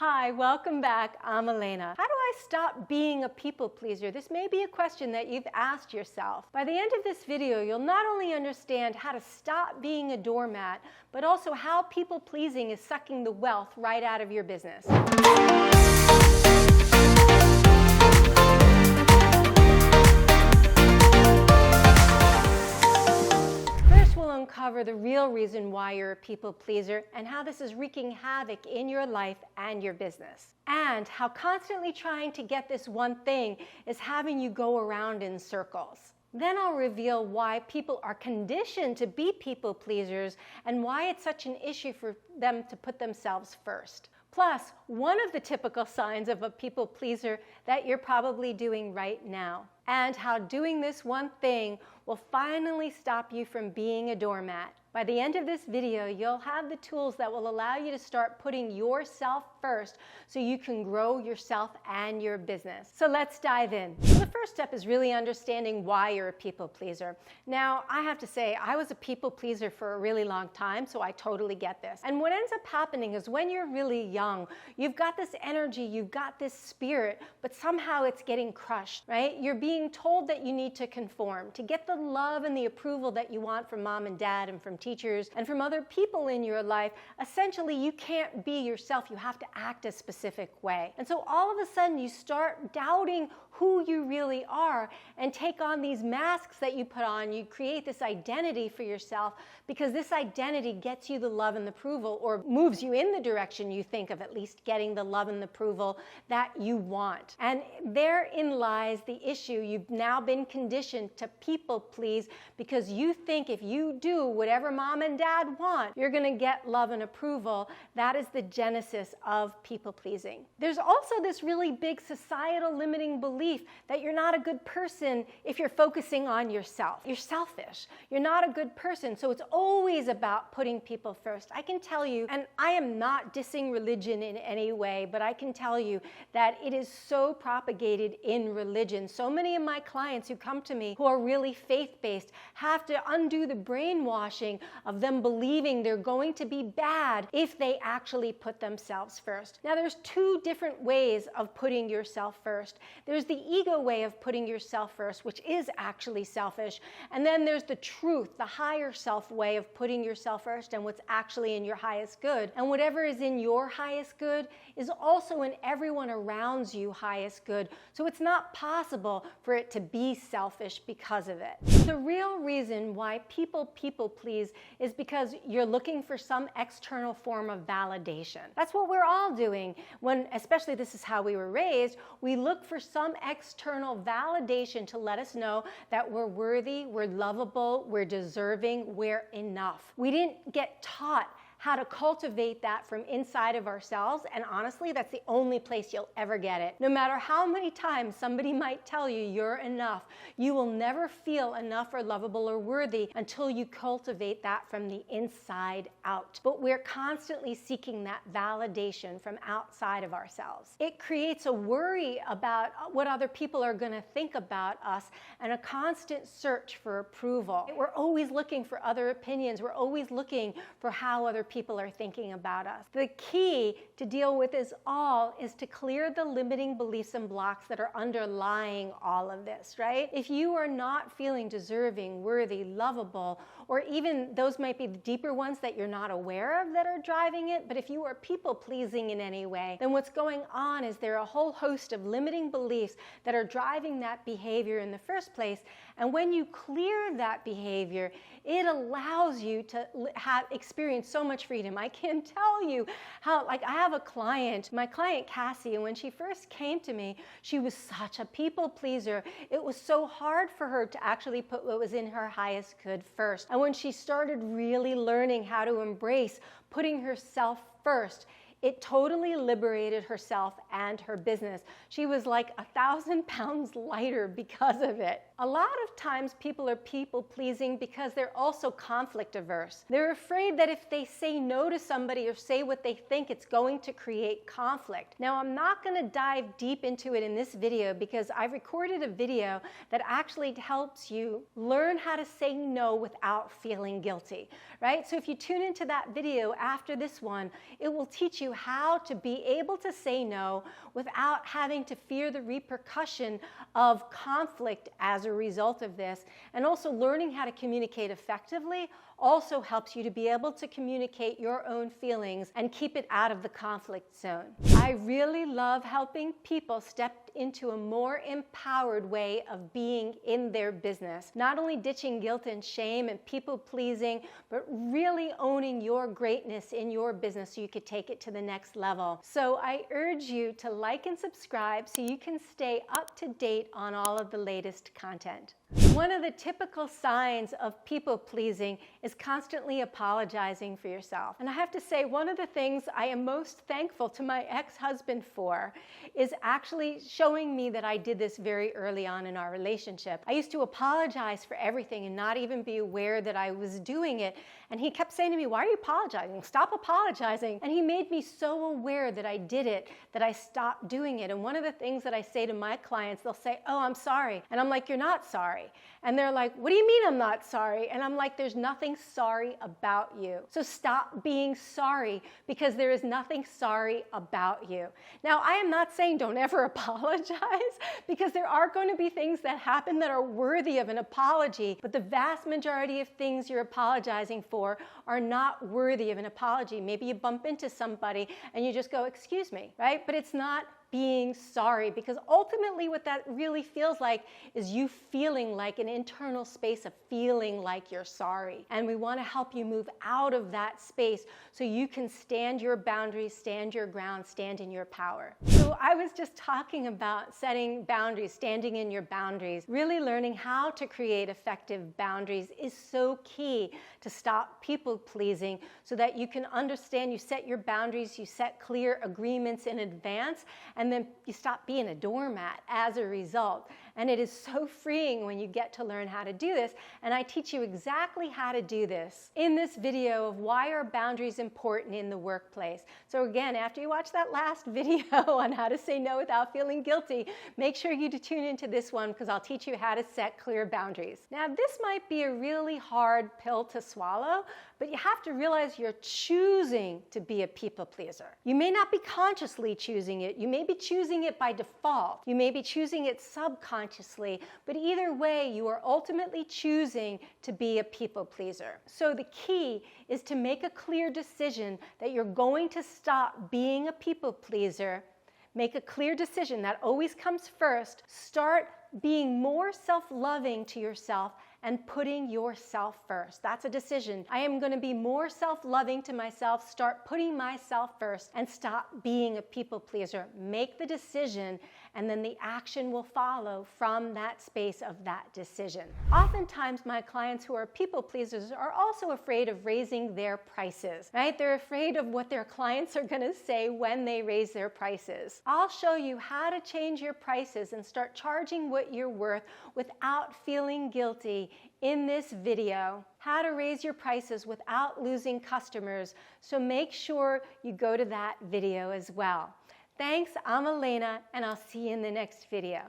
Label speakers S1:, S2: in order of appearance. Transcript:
S1: Hi, welcome back. I'm Alaina. How do I stop being a people pleaser? This may be a question that you've asked yourself. By the end of this video, you'll not only understand how to stop being a doormat, but also how people pleasing is sucking the wealth right out of your business. Uncover the real reason why you're a people pleaser and how this is wreaking havoc in your life and your business. And how constantly trying to get this one thing is having you go around in circles. Then I'll reveal why people are conditioned to be people pleasers and why it's such an issue for them to put themselves first. Plus, one of the typical signs of a people pleaser that you're probably doing right now, and how doing this one thing will finally stop you from being a doormat. By the end of this video, you'll have the tools that will allow you to start putting yourself first so you can grow yourself and your business. So let's dive in. So the first step is really understanding why you're a people pleaser. Now, I have to say, I was a people pleaser for a really long time, so I totally get this. And what ends up happening is when you're really young, you've got this energy, you've got this spirit, but somehow it's getting crushed, right? You're being told that you need to conform to get the love and the approval that you want from mom and dad and from teachers and from other people in your life. Essentially, you can't be yourself. You have to act a specific way. And so all of a sudden you start doubting who you really are and take on these masks that you put on. You create this identity for yourself because this identity gets you the love and the approval, or moves you in the direction you think of at least getting the love and the approval that you want. And therein lies the issue. You've now been conditioned to people please because you think if you do whatever mom and dad want, you're going to get love and approval. That is the genesis of people pleasing. There's also this really big societal limiting belief that you're not a good person if you're focusing on yourself. You're selfish. You're not a good person. So it's always about putting people first. I can tell you, and I am not dissing religion in any way, but I can tell you that it is so propagated in religion. So many of my clients who come to me who are really faith-based have to undo the brainwashing of them believing they're going to be bad if they actually put themselves first. Now, there's two different ways of putting yourself first. There's the ego way of putting yourself first, which is actually selfish. And then there's the truth, the higher self way of putting yourself first and what's actually in your highest good. And whatever is in your highest good is also in everyone around you highest good. So it's not possible for it to be selfish because of it. The real reason why people please is because you're looking for some external form of validation. That's what we're all doing when, especially this is how we were raised, we look for some external validation to let us know that we're worthy, we're lovable, we're deserving, we're enough. We didn't get taught how to cultivate that from inside of ourselves, and honestly, that's the only place you'll ever get it. No matter how many times somebody might tell you you're enough, you will never feel enough or lovable or worthy until you cultivate that from the inside out. But we're constantly seeking that validation from outside of ourselves. It creates a worry about what other people are going to think about us and a constant search for approval. We're always looking for other opinions. We're always looking for how other people are thinking about us. The key to deal with this all is to clear the limiting beliefs and blocks that are underlying all of this, right? If you are not feeling deserving, worthy, lovable, or even those might be the deeper ones that you're not aware of that are driving it, but if you are people pleasing in any way, then what's going on is there are a whole host of limiting beliefs that are driving that behavior in the first place. And when you clear that behavior, it allows you to experience so much freedom. I can tell you how, like, I have a client, my client Cassie, and when she first came to me, she was such a people pleaser. It was so hard for her to actually put what was in her highest good first. And when she started really learning how to embrace putting herself first, it totally liberated herself and her business. She was like 1,000 pounds lighter because of it. A lot of times people are people pleasing because they're also conflict averse. They're afraid that if they say no to somebody or say what they think, it's going to create conflict. Now, I'm not going to dive deep into it in this video because I've recorded a video that actually helps you learn how to say no without feeling guilty, right? So if you tune into that video after this one, it will teach you how to be able to say no without having to fear the repercussion of conflict as a result of this. And also learning how to communicate effectively also helps you to be able to communicate your own feelings and keep it out of the conflict zone. I really love helping people step into a more empowered way of being in their business. Not only ditching guilt and shame and people pleasing, but really owning your greatness in your business so you could take it to the next level. So I urge you to like and subscribe so you can stay up to date on all of the latest content. One of the typical signs of people pleasing is constantly apologizing for yourself. And I have to say, one of the things I am most thankful to my ex-husband for is actually showing me that I did this very early on in our relationship. I used to apologize for everything and not even be aware that I was doing it. And he kept saying to me, "Why are you apologizing? Stop apologizing." And he made me so aware that I did it that I stopped doing it. And one of the things that I say to my clients, they'll say, "Oh, I'm sorry." And I'm like, "You're not sorry." And they're like, "What do you mean I'm not sorry?" And I'm like, "There's nothing sorry about you. So stop being sorry, because there is nothing sorry about you." Now, I am not saying don't ever apologize, because there are going to be things that happen that are worthy of an apology, but the vast majority of things you're apologizing for are not worthy of an apology. Maybe you bump into somebody and you just go, "Excuse me," right? But it's not being sorry, because ultimately what that really feels like is you feeling like an internal space of feeling like you're sorry. And we want to help you move out of that space so you can stand your boundaries, stand your ground, stand in your power. So I was just talking about setting boundaries, standing in your boundaries. Really learning how to create effective boundaries is so key to stop people pleasing, so that you can understand, you set your boundaries, you set clear agreements in advance, and then you stop being a doormat as a result. And it is so freeing when you get to learn how to do this. And I teach you exactly how to do this in this video of why are boundaries important in the workplace. So again, after you watch that last video on how to say no without feeling guilty, make sure you tune into this one, because I'll teach you how to set clear boundaries. Now, this might be a really hard pill to swallow, but you have to realize you're choosing to be a people pleaser. You may not be consciously choosing it. You may be choosing it by default. You may be choosing it subconsciously, but either way, you are ultimately choosing to be a people pleaser. So the key is to make a clear decision that you're going to stop being a people pleaser. Make a clear decision. That always comes first. Start being more self-loving to yourself and putting yourself first. That's a decision. I am going to be more self-loving to myself, start putting myself first, and stop being a people pleaser. Make the decision, and then the action will follow from that space of that decision. Oftentimes, my clients who are people pleasers are also afraid of raising their prices, right? They're afraid of what their clients are going to say when they raise their prices. I'll show you how to change your prices and start charging what you're worth without feeling guilty in this video. How to raise your prices without losing customers. So make sure you go to that video as well. Thanks, I'm Alaina, and I'll see you in the next video.